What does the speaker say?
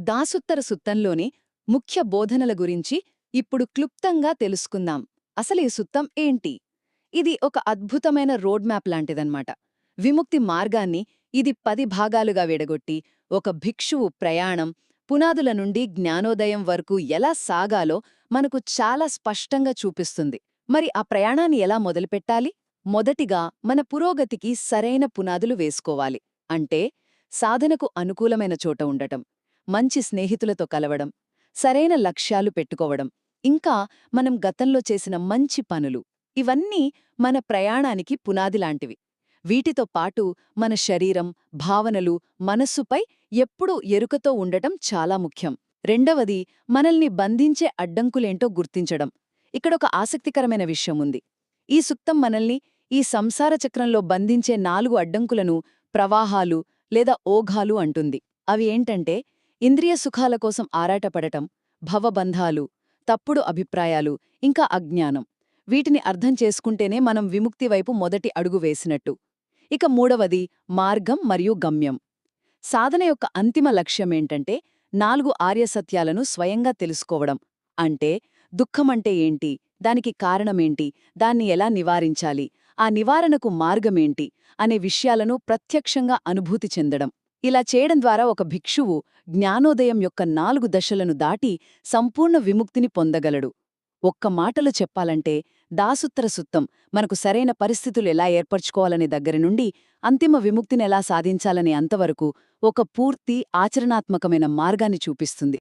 దాసుత్తర సుత్తంలోని ముఖ్య బోధనల గురించి ఇప్పుడు క్లుప్తంగా తెలుసుకుందాం. అసలు ఈ సుత్తం ఏంటి? ఇది ఒక అద్భుతమైన రోడ్ మ్యాప్ లాంటిదన్నమాట. విముక్తి మార్గాన్ని ఇది 10 భాగాలుగా విడగొట్టి, ఒక భిక్షువు ప్రయాణం పునాదుల నుండి జ్ఞానోదయం వరకు ఎలా సాగాలో మనకు చాలా స్పష్టంగా చూపిస్తుంది. మరి ఆ ప్రయాణాన్ని ఎలా మొదలుపెట్టాలి? మొదటిగా మన పురోగతికి సరైన పునాదులు వేసుకోవాలి. అంటే సాధనకు అనుకూలమైన చోట ఉండటం, మంచి స్నేహితులతో కలవడం, సరైన లక్ష్యాలు పెట్టుకోవడం, ఇంకా మనం గతంలో చేసిన మంచి పనులు ఇవన్నీ మన ప్రయాణానికి పునాదిలాంటివి. వీటితో పాటు మన శరీరం, భావనలు, మనస్సుపై ఎప్పుడూ ఎరుకతో ఉండటం చాలా ముఖ్యం. రెండవది, మనల్ని బంధించే అడ్డంకులేంటో గుర్తించడం. ఇక్కడొక ఆసక్తికరమైన విషయముంది. ఈ సుక్తం మనల్ని ఈ సంసార చక్రంలో బంధించే 4 అడ్డంకులను ప్రవాహాలు లేదా ఓఘాలు అంటుంది. అవి ఏంటంటే ఇంద్రియ సుఖాల కోసం ఆరాటపడటం, భవబంధాలు, తప్పుడు అభిప్రాయాలు, ఇంకా అజ్ఞానం. వీటిని అర్థం చేసుకుంటేనే మనం విముక్తి వైపు మొదటి అడుగు వేసినట్టు. ఇక మూడవది మార్గం మరియు గమ్యం. సాధన యొక్క అంతిమ లక్ష్యమేంటంటే 4 ఆర్యసత్యాలను స్వయంగా తెలుసుకోవడం. అంటే దుఃఖమంటే ఏంటి, దానికి కారణమేంటి, దాన్ని ఎలా నివారించాలి, ఆ నివారణకు మార్గమేంటి అనే విషయాలను ప్రత్యక్షంగా అనుభూతి చెందడం. ఇలా చేయడం ద్వారా ఒక భిక్షువు జ్ఞానోదయం యొక్క 4 దశలను దాటి సంపూర్ణ విముక్తిని పొందగలడు. ఒక్క మాటలో చెప్పాలంటే దాసుత్తర సుత్తం మనకు సరైన పరిస్థితులు ఎలా ఏర్పరచుకోవాలనే దగ్గర నుండి అంతిమ విముక్తిని ఎలా సాధించాలనే అంతవరకు ఒక పూర్తి ఆచరణాత్మకమైన మార్గాన్ని చూపిస్తుంది.